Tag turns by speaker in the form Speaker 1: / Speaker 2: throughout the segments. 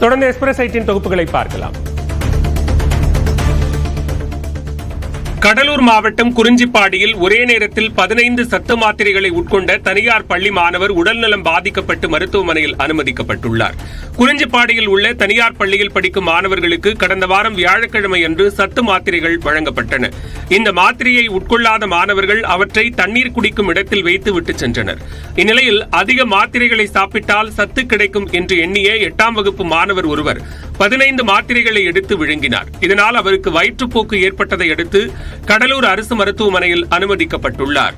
Speaker 1: தொடர்ந்து எக்ஸ்பிரஸ் 8 தொகுப்புகளை பார்க்கலாம். கடலூர் மாவட்டம் குறிஞ்சிப்பாடியில் ஒரே நேரத்தில் 15 சத்து மாத்திரைகளை உட்கொண்ட தனியார் பள்ளி மாணவர் உடல்நலம் பாதிக்கப்பட்டு மருத்துவமனையில் அனுமதிக்கப்பட்டுள்ளார். குறிஞ்சிப்பாடியில் உள்ள தனியார் பள்ளியில் படிக்கும் மாணவர்களுக்கு கடந்த வாரம் வியாழக்கிழமை அன்று சத்து மாத்திரைகள் வழங்கப்பட்டன. இந்த மாத்திரையை உட்கொள்ளாத மாணவர்கள் அவற்றை தண்ணீர் குடிக்கும் இடத்தில் வைத்து விட்டு சென்றனர். இந்நிலையில் அதிக மாத்திரைகளை சாப்பிட்டால் சத்து கிடைக்கும் என்று எண்ணிய 8ஆம் வகுப்பு மாணவர் ஒருவர் 15 மாத்திரைகளை எடுத்து விழுங்கினார். இதனால் அவருக்கு வயிற்றுப்போக்கு ஏற்பட்டதை அடுத்து கடலூர் அரசு மருத்துவமனையில் அனுமதிக்கப்பட்டுள்ளார்.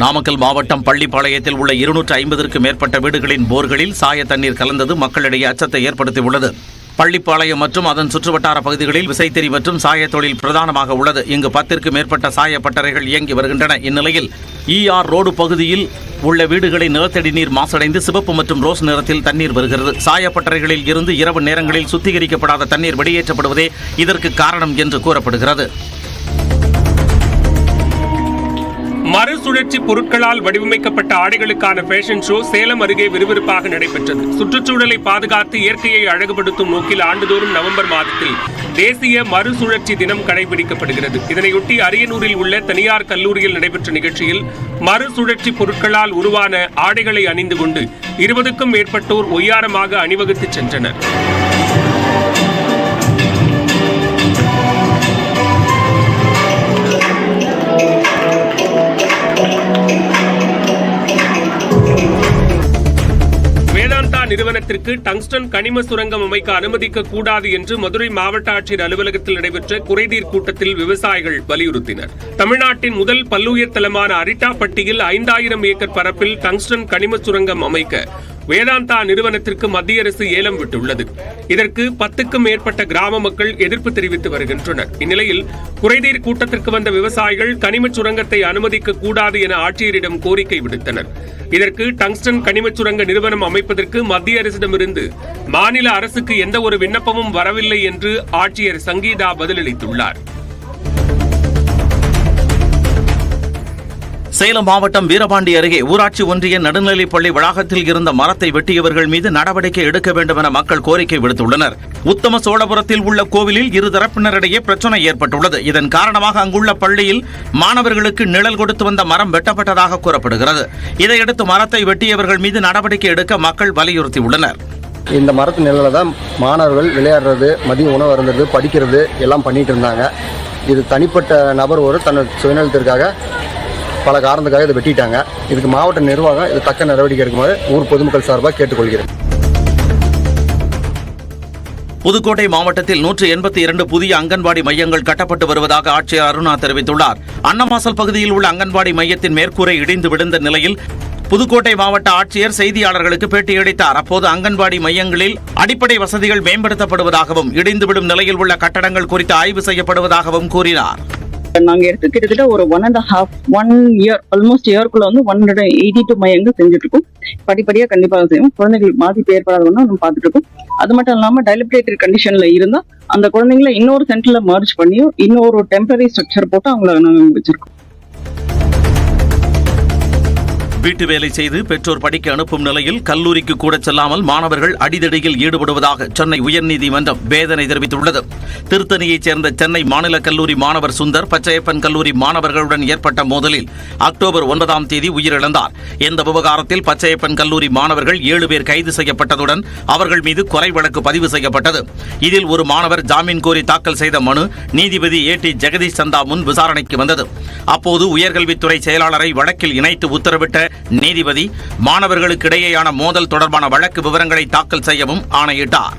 Speaker 2: நாமக்கல் மாவட்டம் பள்ளிப்பாளையத்தில் உள்ள 250க்கும் மேற்பட்ட வீடுகளின் போர்களில் சாய தண்ணீர் கலந்தது மக்களிடையே அச்சத்தை ஏற்படுத்தியுள்ளது. பள்ளிப்பாளையம் மற்றும் அதன் சுற்றுவட்டார பகுதிகளில் விசைத்தறி மற்றும் சாய தொழில் பிரதானமாக உள்ளது. இங்கு 10க்கும் மேற்பட்ட சாய பட்டறைகள் இயங்கி வருகின்றன. இந்நிலையில் ER ரோடு பகுதியில் உள்ள வீடுகளில் நிலத்தடி நீர் மாசடைந்து சிவப்பு மற்றும் ரோஸ் நிறத்தில் தண்ணீர் வருகிறது. சாயப்பட்டறைகளில் இருந்து இரவு நேரங்களில் சுத்திகரிக்கப்படாத தண்ணீர் வெளியேற்றப்படுவதே இதற்கு காரணம் என்று கூறப்படுகிறது.
Speaker 1: மறுசுழற்சி பொருட்களால் வடிவமைக்கப்பட்ட ஆடைகளுக்கான ஃபேஷன் ஷோ சேலம் அருகே விறுவிறுப்பாக நடைபெற்றது. சுற்றுச்சூழலை பாதுகாத்து இயற்கையை அழகுபடுத்தும் நோக்கில் ஆண்டுதோறும் நவம்பர் மாதத்தில் தேசிய மறுசுழற்சி தினம் கடைபிடிக்கப்படுகிறது. இதனையொட்டி அரியனூரில் உள்ள தனியார் கல்லூரியில் நடைபெற்ற நிகழ்ச்சியில் மறுசுழற்சி பொருட்களால் உருவான ஆடைகளை அணிந்து கொண்டு 20க்கும் மேற்பட்டோர் ஒய்யாரமாக அணிவகுத்து சென்றனர். நிறுவனத்திற்கு டங்ஸ்டன் கனிம சுரங்கம் அமைக்க அனுமதிக்க கூடாது என்று மதுரை மாவட்ட ஆட்சியர் அலுவலகத்தில் நடைபெற்ற குறைதீர் கூட்டத்தில் விவசாயிகள் வலியுறுத்தினர். தமிழ்நாட்டின் முதல் பல்லுயிர் தலமான அரிட்டாப்பட்டியில் 5000 ஏக்கர் பரப்பில் டங்ஸ்டன் கனிம சுரங்கம் அமைக்க வேதாந்தா நிறுவனத்திற்கு மத்திய அரசு ஏலம் விட்டுள்ளது. இதற்கு 10க்கும் மேற்பட்ட கிராம மக்கள் எதிர்ப்பு தெரிவித்து வருகின்றனர். இந்நிலையில் குறைதீர் கூட்டத்திற்கு வந்த விவசாயிகள் கனிம சுரங்கத்தை அனுமதிக்க கூடாது என ஆட்சியரிடம் கோரிக்கை விடுத்தனர். இதற்கு டங்ஸ்டன் கனிம சுரங்க நிறுவனம் அமைப்பதற்கு மத்திய அரசிடமிருந்து மாநில அரசுக்கு எந்த ஒரு விண்ணப்பமும் வரவில்லை என்று ஆட்சியர் சங்கீதா பதிலளித்துள்ளார்.
Speaker 2: சேலம் மாவட்டம் வீரபாண்டி அருகே ஊராட்சி ஒன்றிய நடுநிலைப்பள்ளி வளாகத்தில் இருந்த மரத்தை வெட்டியவர்கள் மீது நடவடிக்கை எடுக்க வேண்டும் என மக்கள் கோரிக்கை விடுத்துள்ளனர். உத்தம சோழபுரத்தில் உள்ள கோவிலில் இருதரப்பினரிடையே பிரச்சனை ஏற்பட்டுள்ளது. இதன் காரணமாக அங்குள்ள பள்ளியில் மாணவர்களுக்கு நிழல் கொடுத்து வந்த மரம் வெட்டப்பட்டதாக கூறப்படுகிறது. இதையடுத்து மரத்தை வெட்டியவர்கள் மீது நடவடிக்கை எடுக்க மக்கள் வலியுறுத்தியுள்ளனர்.
Speaker 3: இந்த மரத்து நிழல தான் மாணவர்கள் விளையாடுறது, மதிய உணவு அருந்துறது, படிக்கிறது எல்லாம் பண்ணிட்டு இருந்தாங்க. இது தனிப்பட்ட நபர் ஒரு தன் சுயநலத்திற்காக பல காரணத்துக்காக இதை வெட்டிட்டாங்க. இதுக்கு மாவட்ட நிர்வாகம் இது தக்க நடவடிக்கை எடுக்குமாறு ஊர் பொதுமக்கள் சார்பாக கேட்டுக்கொள்கிறேன்.
Speaker 2: புதுக்கோட்டை மாவட்டத்தில் 182 புதிய அங்கன்வாடி மையங்கள் கட்டப்பட்டு வருவதாக ஆட்சியர் அருணா தெரிவித்துள்ளார். அன்னவாசல் பகுதியில் உள்ள அங்கன்வாடி மையத்தின் மேற்கூரை இடிந்து விழுந்த நிலையில் புதுக்கோட்டை மாவட்ட ஆட்சியர் செய்தியாளர்களுக்கு பேட்டியளித்தார். அப்போது அங்கன்வாடி மையங்களில் அடிப்படை வசதிகள் மேம்படுத்தப்படுவதாகவும் இடிந்துவிடும் நிலையில் உள்ள கட்டடங்கள் குறித்து ஆய்வு செய்யப்படுவதாகவும் கூறினார்.
Speaker 4: நாங்க எடுத்து கிட்டத்தட்ட ஒரு 1 year ஆல்மோஸ்ட் இயர்க்குள்ள 182 மையங்கள் செஞ்சுட்டு இருக்கோம். படிப்படியா கண்டிப்பாக செய்யும். குழந்தைகளுக்கு பாதிப்பு ஏற்படாதவங்க நம்ம பார்த்துட்டு இருக்கோம். அது மட்டும் இல்லாம டைலபிரேட்டரி கண்டிஷன்ல இருந்தா அந்த குழந்தைங்களை இன்னொரு சென்டர்ல மர்ஜ் பண்ணியும் இன்னொரு டெம்பரரி ஸ்ட்ரக்சர் போட்டு அவங்களை நாங்க வச்சிருக்கோம்.
Speaker 2: வீட்டு வேலை செய்து பெற்றோர் படிக்க அனுப்பும் நிலையில் கல்லூரிக்கு கூட செல்லாமல் மாணவர்கள் அடிதடியில் ஈடுபடுவதாக சென்னை உயர்நீதிமன்றம் வேதனை தெரிவித்துள்ளது. திருத்தணியைச் சேர்ந்த சென்னை மாநில கல்லூரி மாணவர் சுந்தர் பச்சையப்பன் கல்லூரி மாணவர்களுடன் ஏற்பட்ட மோதலில் அக்டோபர் 9ஆம் தேதி உயிரிழந்தார். இந்த விவகாரத்தில் பச்சையப்பன் கல்லூரி மாணவர்கள் 7 பேர் கைது செய்யப்பட்டதுடன் அவர்கள் மீது கொலை வழக்கு பதிவு செய்யப்பட்டது. இதில் ஒரு மாணவர் ஜாமீன் கோரி தாக்கல் செய்த மனு நீதிபதி AT ஜெகதீஷ் சந்தா முன் விசாரணைக்கு வந்தது. அப்போது உயர்கல்வித்துறை செயலாளரை வழக்கில் இணைத்து உத்தரவிட்ட நீதிபதி மாணவர்களுக்கு இடையேயான மோதல் தொடர்பான வழக்கு விவரங்களை தாக்கல் செய்யவும் ஆணையிட்டார்.